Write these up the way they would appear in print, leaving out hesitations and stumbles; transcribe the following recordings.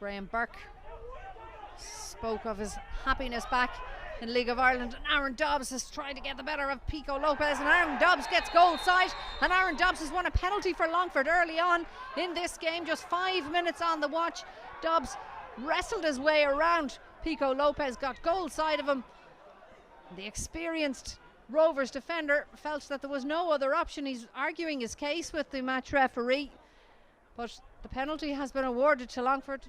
Graham Burke spoke of his happiness back in League of Ireland, and Aaron Dobbs is trying to get the better of Pico Lopez, and Aaron Dobbs gets goal side, and Aaron Dobbs has won a penalty for Longford early on in this game. Just 5 minutes on the watch, Dobbs wrestled his way around Pico Lopez, got goal side of him. The experienced Rovers defender felt that there was no other option. He's arguing his case with the match referee, but the penalty has been awarded to Longford.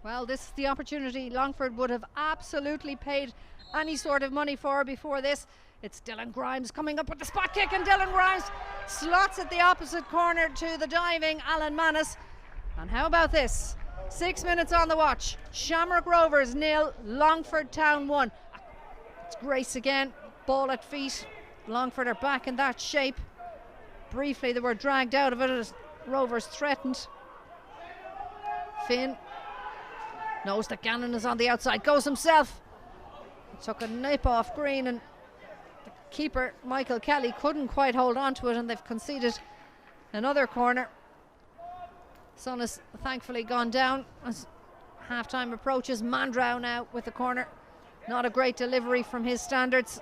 Well, this is the opportunity Longford would have absolutely paid any sort of money for before this. It's Dylan Grimes coming up with the spot kick, and Dylan Grimes slots at the opposite corner to the diving Alan Manus. And how about this? 6 minutes on the watch. Shamrock Rovers 0, Longford Town 1. It's Grace again, ball at feet. Longford are back in that shape. Briefly they were dragged out of it as Rovers threatened. Finn knows that Gannon is on the outside, goes himself. He took a nip off Green, and the keeper Michael Kelly couldn't quite hold on to it, and they've conceded another corner. Sun has thankfully gone down as half-time approaches. Mandrau now with the corner. Not a great delivery from his standards.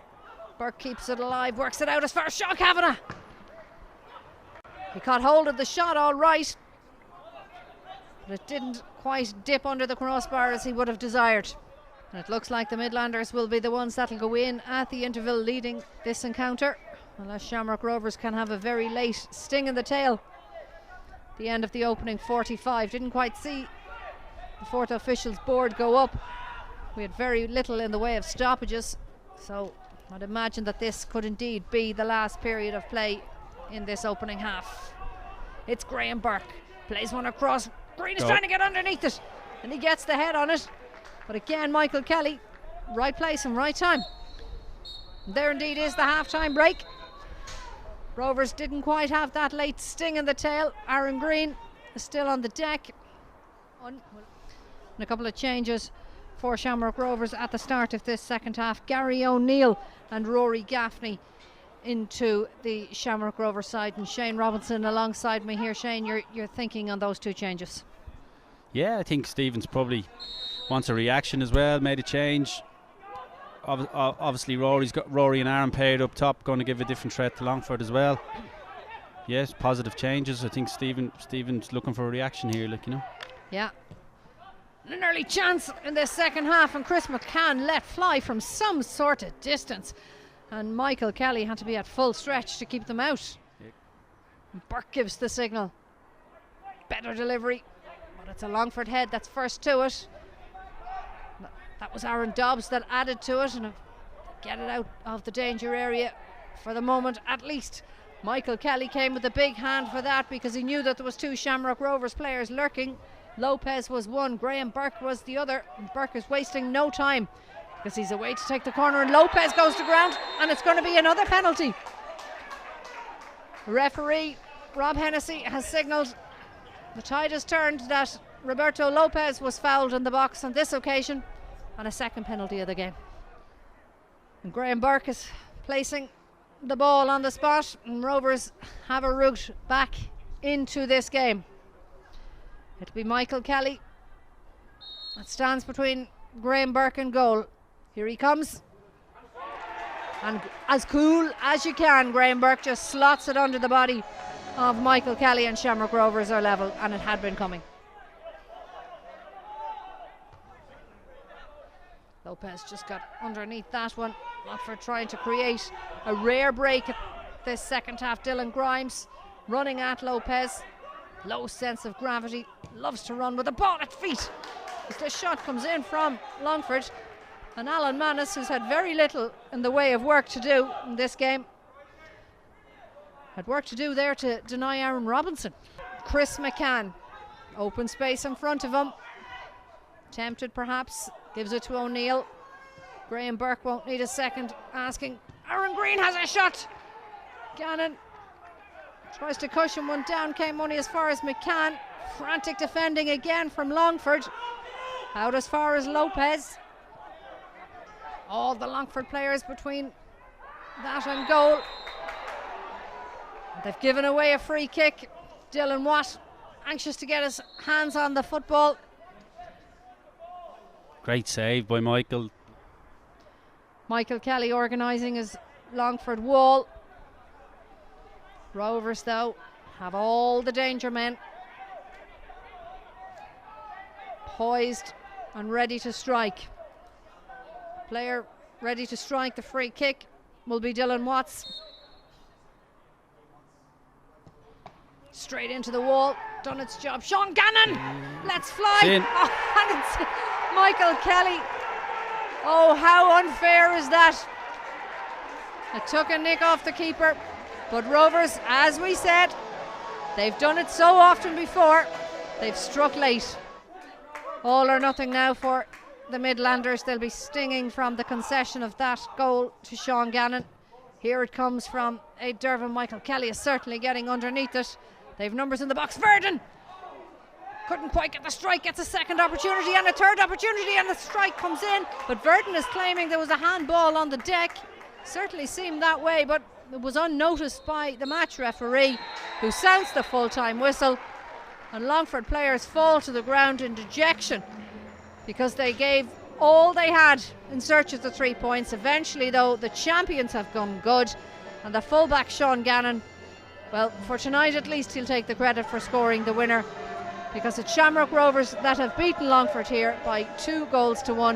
Burke keeps it alive, works it out as far as Sean Kavanagh. He caught hold of the shot all right, but it didn't quite dip under the crossbar as he would have desired. And it looks like the Midlanders will be the ones that'll go in at the interval leading this encounter, unless Shamrock Rovers can have a very late sting in the tail. The end of the opening 45. Didn't quite see the fourth official's board go up. We had very little in the way of stoppages, so I'd imagine that this could indeed be the last period of play in this opening half. It's Graham Burke, plays one across. Green is trying to get underneath it, and he gets the head on it. But again, Michael Kelly, right place and right time. And there indeed is the half-time break. Rovers didn't quite have that late sting in the tail. Aaron Green is still on the deck. And a couple of changes for Shamrock Rovers at the start of this second half. Gary O'Neill and Rory Gaffney into the Shamrock Rovers side, and Shane Robinson alongside me here. Shane, you're thinking on those two changes? Yeah, I think Stevens probably wants a reaction as well, made a change. Obviously Rory's got Rory and Aaron paired up top, going to give a different threat to Longford as well. Yes, positive changes. I think Stevens looking for a reaction here, like, you know. Yeah. An early chance in this second half, and Chris McCann let fly from some sort of distance, and Michael Kelly had to be at full stretch to keep them out. Yep. Burke gives the signal. Better delivery, but it's a Longford head that's first to it. That was Aaron Dobbs that added to it, and get it out of the danger area for the moment at least. Michael Kelly came with a big hand for that, because he knew that there was two Shamrock Rovers players lurking. Lopez was one, Graham Burke was the other, and Burke is wasting no time because he's away to take the corner, and Lopez goes to ground, and it's going to be another penalty. Referee Rob Hennessy has signalled the tide has turned, that Roberto Lopez was fouled in the box on this occasion, and a second penalty of the game. And Graham Burke is placing the ball on the spot, and Rovers have a route back into this game. It'll be Michael Kelly that stands between Graham Burke and goal. Here he comes, and as cool as you can, Graham Burke just slots it under the body of Michael Kelly, and Shamrock Rovers are level, and it had been coming. Lopez just got underneath that one. Longford trying to create a rare break at this second half. Dylan Grimes running at Lopez. Low sense of gravity, loves to run with a ball at feet as the shot comes in from Longford. And Alan Manus, who's had very little in the way of work to do in this game, had work to do there to deny Aaron Robinson. Chris McCann, open space in front of him, tempted perhaps, gives it to O'Neill. Graham Burke won't need a second asking. Aaron Green has a shot. Gannon tries to cushion one down, came only as far as McCann. Frantic defending again from Longford. Out as far as Lopez. All the Longford players between that and goal. They've given away a free kick. Dylan Watt anxious to get his hands on the football. Great save by Michael. Michael Kelly organising his Longford wall. Rovers, though, have all the danger men poised and ready to strike. Player ready to strike the free kick will be Dylan Watts. Straight into the wall, done its job. Sean Gannon, let's fly. Oh, and it's Michael Kelly. Oh, how unfair is that? It took a nick off the keeper, but Rovers, as we said, they've done it so often before. They've struck late. All or nothing now for the Midlanders. They'll be stinging from the concession of that goal to Sean Gannon. Here it comes from Aid Dervin. Michael Kelly is certainly getting underneath it. They've numbers in the box. Verdon couldn't quite get the strike, gets a second opportunity and a third opportunity, and the strike comes in, but Verdon is claiming there was a handball on the deck. Certainly seemed that way, but it was unnoticed by the match referee, who sounds the full-time whistle, and Longford players fall to the ground in dejection because they gave all they had in search of the 3 points. Eventually, though, the champions have gone good, and the fullback Sean Gannon, well, for tonight at least, he'll take the credit for scoring the winner, because it's Shamrock Rovers that have beaten Longford here by 2 goals to 1.